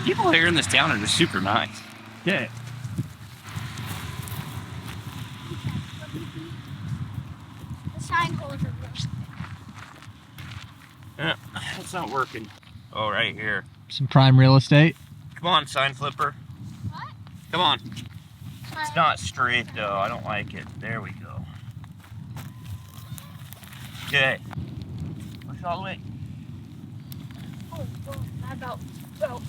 People here in this town are just super nice. Yeah. The sign holds are Yeah, it's not working. Oh, right here. Some prime real estate. Come on, sign flipper. What? Come on. It's not straight though. I don't like it. There we go. Okay. Push all the way. Oh, I about broke.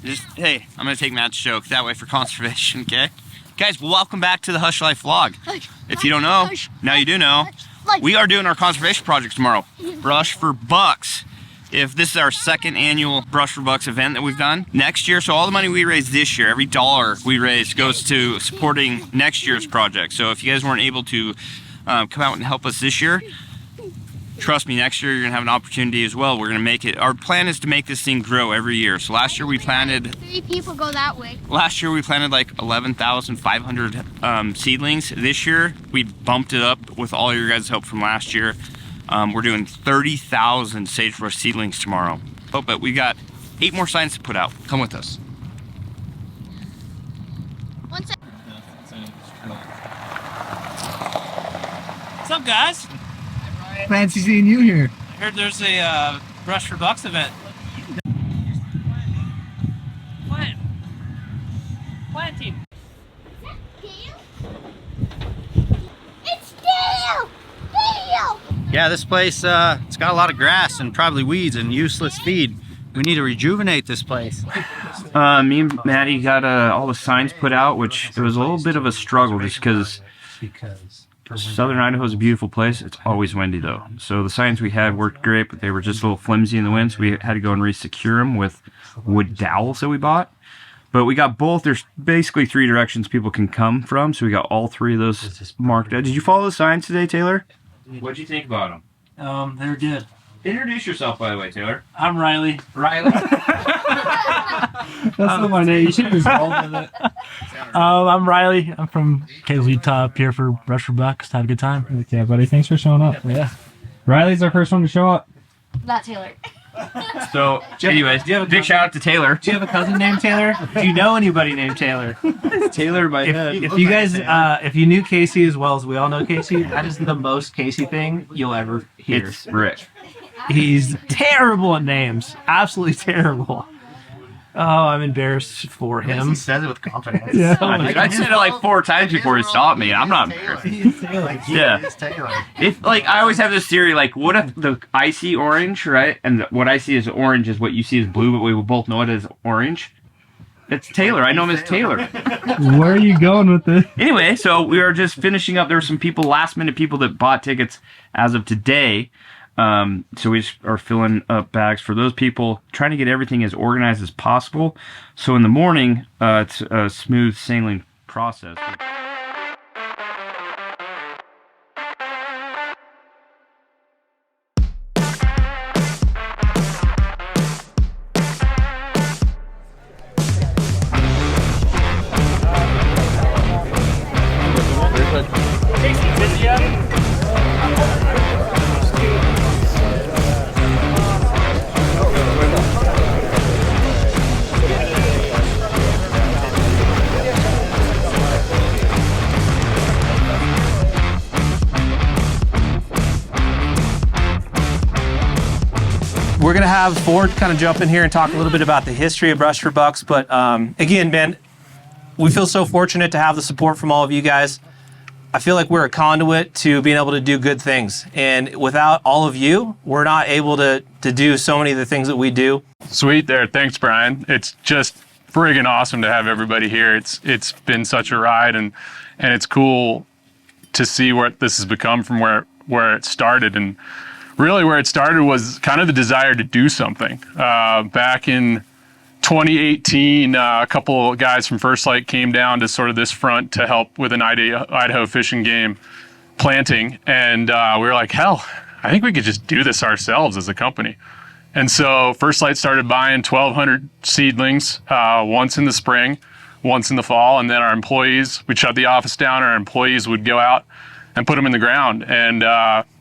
Just, hey, I'm gonna take Matt's joke that way for conservation, okay? Guys, welcome back to the Hushlife vlog. If you don't know, now you do know. We are doing our conservation project tomorrow. Brush for Bucks. If this is our second annual Brush for Bucks event that we've done next year, so all the money we raise this year, every dollar we raise goes to supporting next year's project. So if you guys weren't able to come out and help us this year, trust me, next year you're gonna have an opportunity as well. We're gonna make it, our plan is to make this thing grow every year. So last year we planted, 3 people go that way. last year we planted like 11,500 seedlings. This year we bumped it up with all your guys' help from last year. We're doing 30,000 sagebrush seedlings tomorrow. Oh, but we got 8 more signs to put out. Come with us. One sec. What's up, guys? Fancy seeing you here. I heard there's a Brush for Bucks event. Planting. It's Dale! Dale! Yeah, this place, it's got a lot of grass and probably weeds and useless feed. We need to rejuvenate this place. Me and Maddie got all the signs put out, which it was a little bit of a struggle just because Southern Idaho is a beautiful place. It's always windy though. So the signs we had worked great, but they were just a little flimsy in the wind, so we had to go and re-secure them with wood dowels that we bought. But we got both. There's basically 3 directions people can come from, so we got all 3 of those marked out. Did you follow the signs today, Taylor? What'd you think about them? They're good. Introduce yourself, by the way, Taylor. I'm Riley. Riley. That's not my name. You should have just rolled with it. I'm Riley. I'm from KZ Top here for Brush for Bucks. Had a good time. Okay, buddy. Thanks for showing up. Yeah. Riley's our first one to show up. Not Taylor. So, anyways, big shout out to Taylor. Do you have a cousin named Taylor? Do you know anybody named Taylor? Taylor in my head. If you guys, if you knew Casey as well as we all know Casey, that is the most Casey thing you'll ever hear. It's Rick. He's terrible at names. Absolutely terrible. Oh, I'm embarrassed for him. He says it with confidence. Yeah. I said it like 4 times before he stopped me. I'm not embarrassed. Yeah. If like I always have this theory, like what if I see orange, right, and what I see as orange is what you see as blue, but we will both know it as orange. It's Taylor. I know him as Taylor. Where are you going with this? Anyway, so we are just finishing up. There were some people, last minute people that bought tickets as of today. So we just are filling up bags for those people, trying to get everything as organized as possible. So in the morning, it's a smooth sailing process. We're going to have Ford kind of jump in here and talk a little bit about the history of Brush for Bucks. But again, man, we feel so fortunate to have the support from all of you guys. I feel like we're a conduit to being able to do good things. And without all of you, we're not able to do so many of the things that we do. Sweet there. Thanks, Brian. It's just friggin' awesome to have everybody here. It's been such a ride, and it's cool to see what this has become from where it started. And really where it started was kind of the desire to do something. Back in 2018, a couple guys from First Lite came down to sort of this front to help with an Idaho Fish Game planting. And we were like, hell, I think we could just do this ourselves as a company. And so First Lite started buying 1,200 seedlings, once in the spring, once in the fall. And then our employees, we'd shut the office down, our employees would go out and put them in the ground. And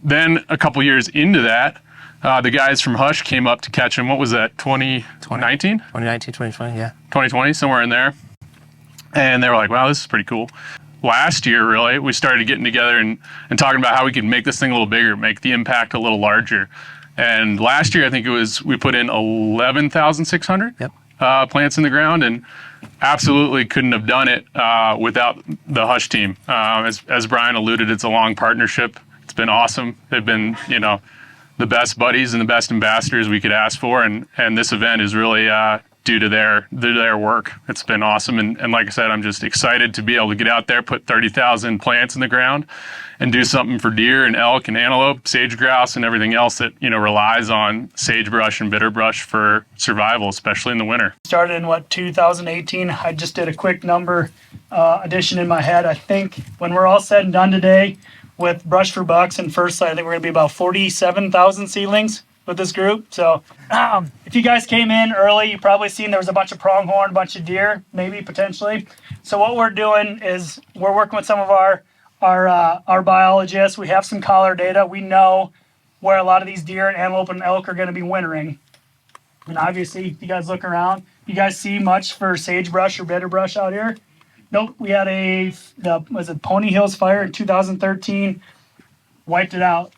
then a couple years into that, The guys from Hush came up to catch them. What was that, 2019? 2019, 2020, yeah. 2020, somewhere in there. And they were like, wow, this is pretty cool. Last year, really, we started getting together and talking about how we could make this thing a little bigger, make the impact a little larger. And last year, I think we put in 11,600 plants in the ground, and absolutely couldn't have done it without the Hush team. As Brian alluded, it's a long partnership. It's been awesome. They've been, the best buddies and the best ambassadors we could ask for, and this event is really due to their work. It's been awesome, and like I said, I'm just excited to be able to get out there, put 30,000 plants in the ground, and do something for deer and elk and antelope, sage grouse, and everything else that relies on sagebrush and bitterbrush for survival, especially in the winter. Started in 2018. I just did a quick number addition in my head. I think when we're all said and done today, with Brush for Bucks and First Sight, I think we're going to be about 47,000 seedlings with this group. So if you guys came in early, you probably seen there was a bunch of pronghorn, a bunch of deer, maybe potentially. So what we're doing is we're working with some of our biologists. We have some collar data. We know where a lot of these deer and antelope and elk are going to be wintering. And obviously, if you guys look around, you guys see much for sagebrush or bitterbrush out here? Nope, we had Pony Hills fire in 2013, wiped it out.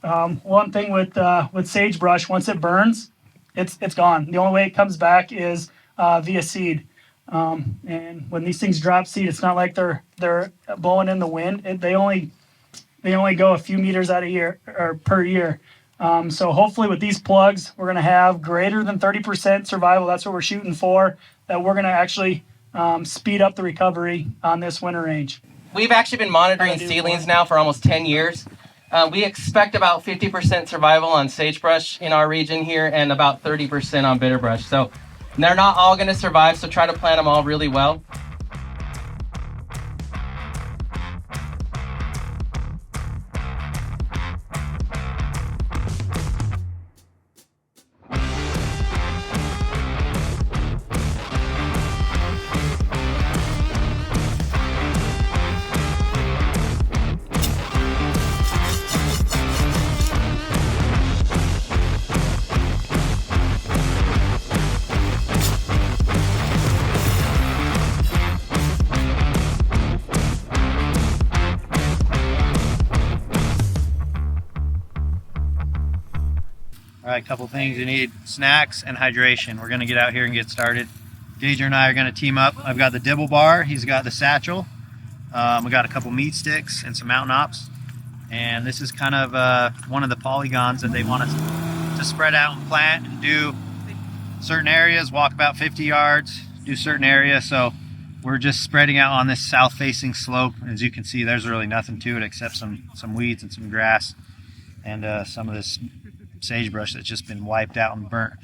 One thing with sagebrush, once it burns, it's gone. The only way it comes back is via seed. And when these things drop seed, it's not like they're blowing in the wind. They only go a few meters out a year or per year. So hopefully with these plugs, we're going to have greater than 30% survival. That's what we're shooting for. That we're going to actually speed up the recovery on this winter range. We've actually been monitoring seedlings now for almost 10 years. We expect about 50% survival on sagebrush in our region here and about 30% on bitterbrush. So they're not all going to survive, so try to plant them all really well. All right, couple things. You need snacks and hydration. We're gonna get out here and get started. Deidre and I are gonna team up. I've got the dibble bar, he's got the satchel. We got a couple meat sticks and some mountain ops. And this is kind of one of the polygons that they want us to spread out and plant and do certain areas, walk about 50 yards, do certain areas. So we're just spreading out on this south facing slope. As you can see, there's really nothing to it except some weeds and some grass and some of this sagebrush that's just been wiped out and burnt.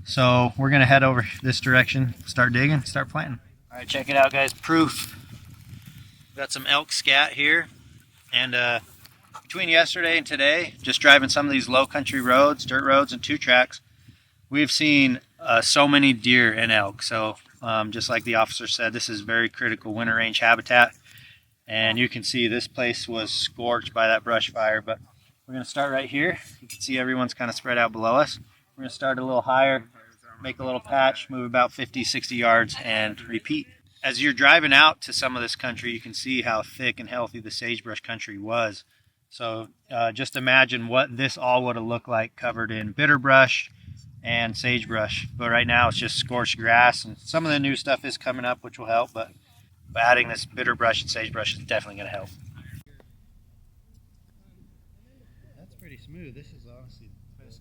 So we're gonna head over this direction, start digging, start planting. All right, check it out, guys. Proof. Got some elk scat here, and between yesterday and today, just driving some of these low country roads, dirt roads and 2-tracks, we've seen so many deer and elk. So just like the officer said, this is very critical winter range habitat, and you can see this place was scorched by that brush fire. But we're going to start right here. You can see everyone's kind of spread out below us. We're going to start a little higher, make a little patch, move about 50, 60 yards, and repeat. As you're driving out to some of this country, you can see how thick and healthy the sagebrush country was. So just imagine what this all would have looked like covered in bitterbrush and sagebrush. But right now it's just scorched grass, and some of the new stuff is coming up, which will help. But adding this bitterbrush and sagebrush is definitely going to help. Smooth. This is honestly the best.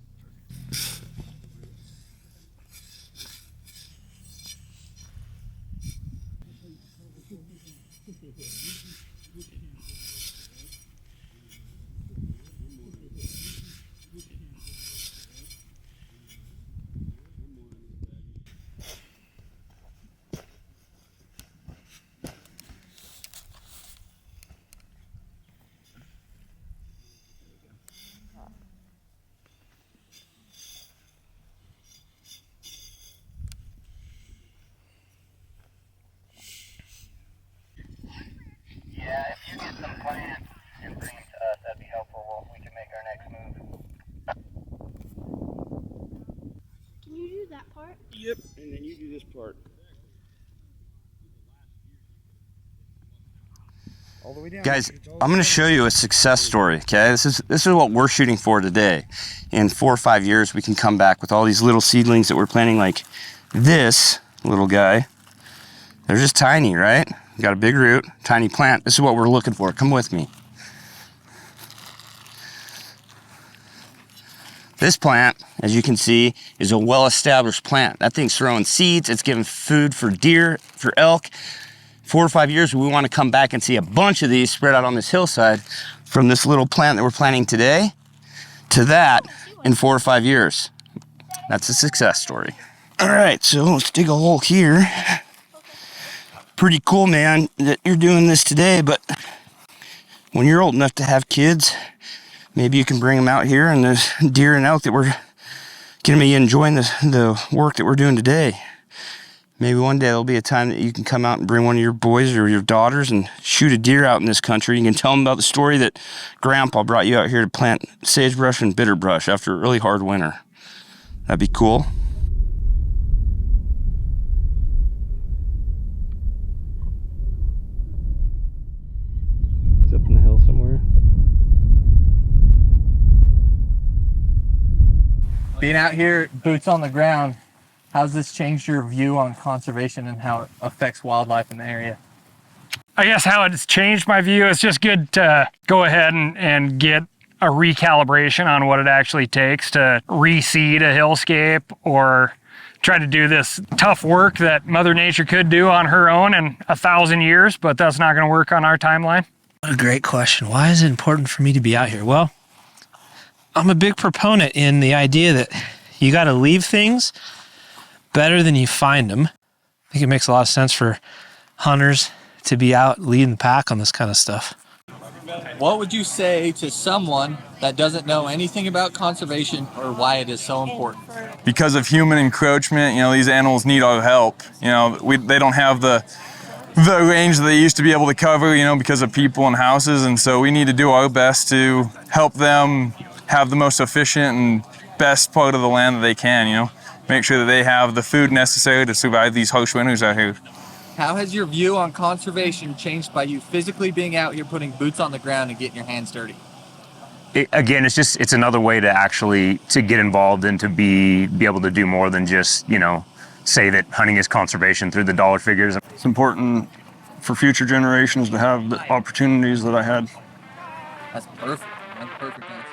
Yep, and then you do this part. All the way down. Guys, I'm going to show you a success story, okay? This is what we're shooting for today. In 4 or 5 years, we can come back with all these little seedlings that we're planting, like this little guy. They're just tiny, right? Got a big root, tiny plant. This is what we're looking for. Come with me. This plant, as you can see, is a well-established plant. That thing's throwing seeds. It's giving food for deer, for elk. 4 or 5 years, we want to come back and see a bunch of these spread out on this hillside, from this little plant that we're planting today to that in 4 or 5 years. That's a success story. All right, so let's dig a hole here. Pretty cool, man, that you're doing this today, but when you're old enough to have kids, maybe you can bring them out here, and there's deer and elk that we're going to be enjoying the work that we're doing today. Maybe one day there'll be a time that you can come out and bring one of your boys or your daughters and shoot a deer out in this country. You can tell them about the story that Grandpa brought you out here to plant sagebrush and bitterbrush after a really hard winter. That'd be cool. It's up in the hill somewhere. Being out here, boots on the ground, how's this changed your view on conservation and how it affects wildlife in the area? I guess how it's changed my view, it's just good to go ahead and get a recalibration on what it actually takes to reseed a hillscape or try to do this tough work that Mother Nature could do on her own in 1,000 years, but that's not going to work on our timeline. What a great question. Why is it important for me to be out here? Well, I'm a big proponent in the idea that you got to leave things better than you find them. I think it makes a lot of sense for hunters to be out leading the pack on this kind of stuff. What would you say to someone that doesn't know anything about conservation or why it is so important? Because of human encroachment, you know, these animals need our help. You know, they don't have the range that they used to be able to cover, you know, because of people and houses, and so we need to do our best to help them have the most efficient and best part of the land that they can, you know. Make sure that they have the food necessary to survive these harsh winters out here. How has your view on conservation changed by you physically being out here putting boots on the ground and getting your hands dirty? Again, it's another way to actually get involved and to be able to do more than just, you know, say that hunting is conservation through the dollar figures. It's important for future generations to have the opportunities that I had. That's perfect. That's a perfect answer.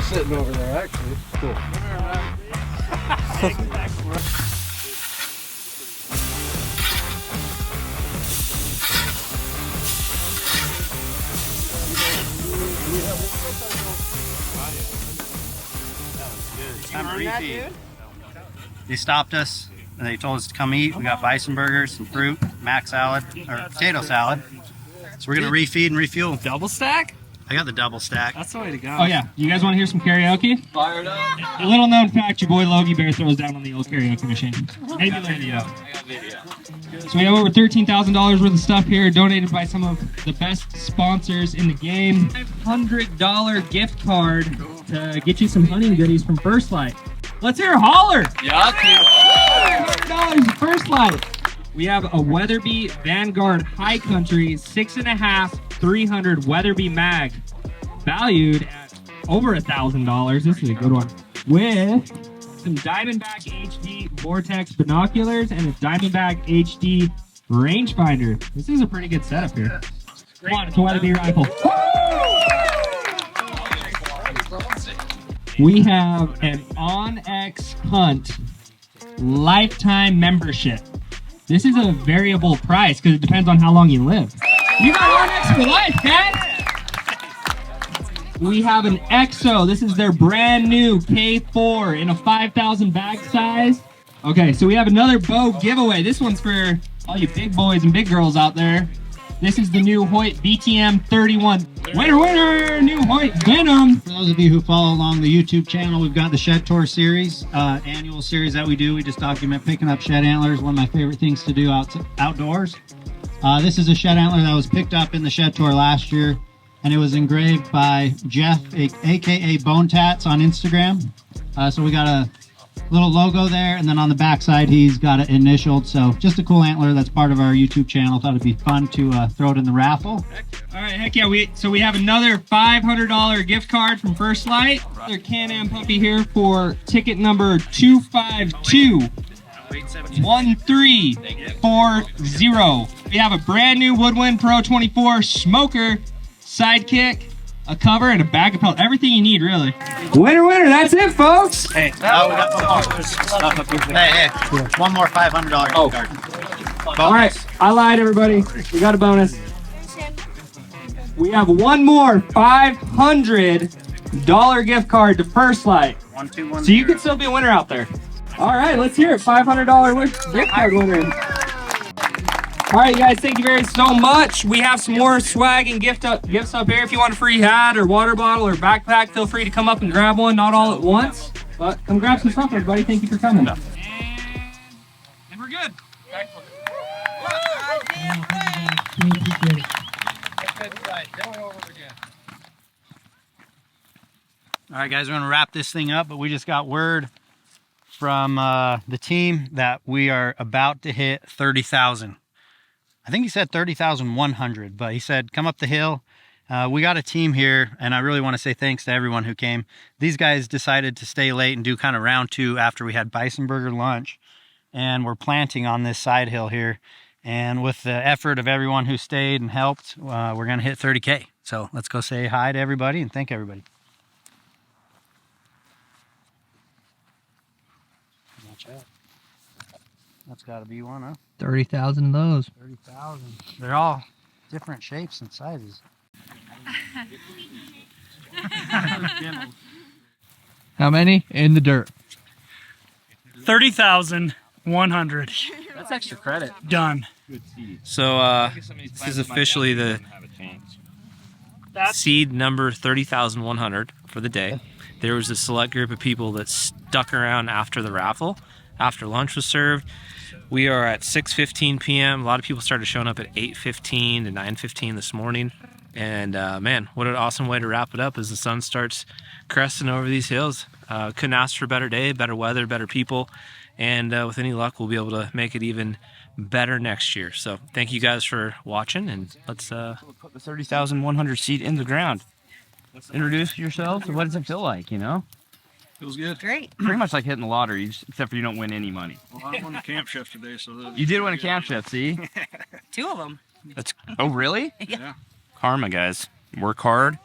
Sitting over there, actually. Cool. Time to refeed. They stopped us and they told us to come eat. We got bison burgers, some fruit, mac salad, or potato salad. So we're gonna refeed and refuel. Double stack? I got the double stack. That's the way to go. Oh yeah, you guys want to hear some karaoke? Fired up. A little known fact, your boy Logie Bear throws down on the old karaoke machine. Maybe later. I got video. So we have over $13,000 worth of stuff here, donated by some of the best sponsors in the game. $500 gift card to get you some hunting goodies from First Lite. Let's hear a holler! Yeah, $500 First Lite. We have a Weatherby Vanguard High Country 6.5 300 Weatherby mag, valued at over $1,000. This is a good one. With some Diamondback HD Vortex binoculars and a Diamondback HD rangefinder. This is a pretty good setup here. Come on, it's a Weatherby rifle. we have an OnX Hunt lifetime membership. This is a variable price because it depends on how long you live. You got OnX for life, guys! We have an EXO. This is their brand new K4 in a 5,000 bag size. Okay, so we have another bow giveaway. This one's for all you big boys and big girls out there. This is the new Hoyt BTM 31. Winner, winner, new Hoyt Venom. For those of you who follow along the YouTube channel, we've got the Shed Tour series, annual series that we do. We just document picking up shed antlers, one of my favorite things to do outdoors. This is a shed antler that was picked up in the Shed Tour last year, and it was engraved by Jeff, aka Bone Tats on Instagram. So we got a little logo there, and then on the back side he's got it initialed. So just a cool antler that's part of our YouTube channel. Thought it'd be fun to throw it in the raffle. All right, heck yeah. We have another $500 gift card from First Lite. Another Can-Am puppy here for ticket number 252-1340. We have a brand new Woodwind Pro 24 smoker, sidekick, a cover, and a bag of pellets. Everything you need, really. Winner, winner. That's it, folks. Hey, we got one more $500 gift card. All right, I lied, everybody. We got a bonus. We have one more $500 gift card to First Lite. So you can still be a winner out there. All right, let's hear it. $500 gift card winner. All right, guys, thank you very so much. We have some more swag and gifts up here. If you want a free hat or water bottle or backpack, feel free to come up and grab one. Not all at once, but come grab some stuff, everybody. Thank you for coming. And we're good. All right, guys, we're gonna wrap this thing up, but we just got word from the team that we are about to hit 30,000. I think he said 30,100, but he said come up the hill. We got a team here, and I really want to say thanks to everyone who came. These guys decided to stay late and do kind of round two after we had bison burger lunch, and we're planting on this side hill here. And with the effort of everyone who stayed and helped, we're gonna hit 30K. So let's go say hi to everybody and thank everybody. Watch out. That's got to be one, huh? 30,000 of those. 30,000. They're all different shapes and sizes. How many? In the dirt. 30,100. That's extra credit. Done. So this is officially the seed number 30,100 for the day. There was a select group of people that stuck around after the raffle, after lunch was served. We are at 6:15 p.m. A lot of people started showing up at 8:15 to 9:15 this morning. And man, what an awesome way to wrap it up as the sun starts cresting over these hills. Couldn't ask for a better day, better weather, better people. And with any luck, we'll be able to make it even better next year. So thank you guys for watching, and let's put the 30,100 seed in the ground. Introduce yourselves. What does it feel like, you know? Feels good. Great. Pretty much like hitting the lottery, except for you don't win any money. Well, I won the camp chef today, so you did win a camp chef, see? 2 of them. That's oh really? Yeah. Karma, guys. Work hard,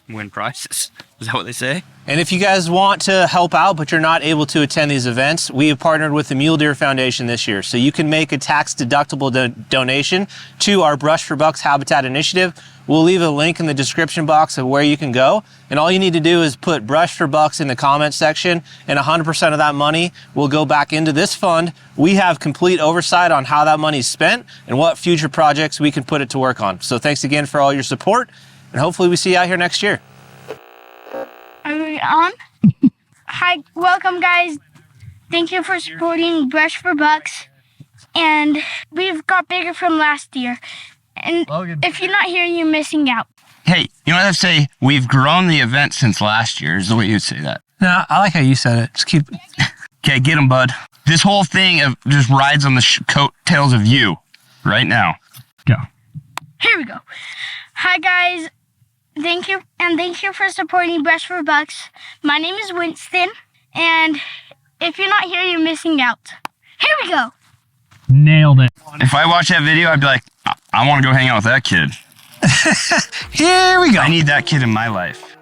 win prizes. Is that what they say? And if you guys want to help out but you're not able to attend these events, we have partnered with the Mule Deer Foundation this year. So you can make a tax-deductible donation to our Brush for Bucks Habitat Initiative. We'll leave a link in the description box of where you can go. And all you need to do is put Brush for Bucks in the comments section, and 100% of that money will go back into this fund. We have complete oversight on how that money is spent and what future projects we can put it to work on. So thanks again for all your support, and hopefully we see you out here next year. Are we on? Hi, welcome guys. Thank you for supporting Brush for Bucks. And we've got bigger from last year. And if you're not here, you're missing out. Hey, you know what I say? We've grown the event since last year, is the way you'd say that. No, I like how you said it. Just keep... Okay, get him, bud. This whole thing just rides on the coattails of you right now. Go. Here we go. Hi, guys. Thank you, and thank you for supporting Brush for Bucks. My name is Winston, and if you're not here, you're missing out. Here we go. Nailed it. If I watch that video, I'd be like, I want to go hang out with that kid. Here we go. I need that kid in my life.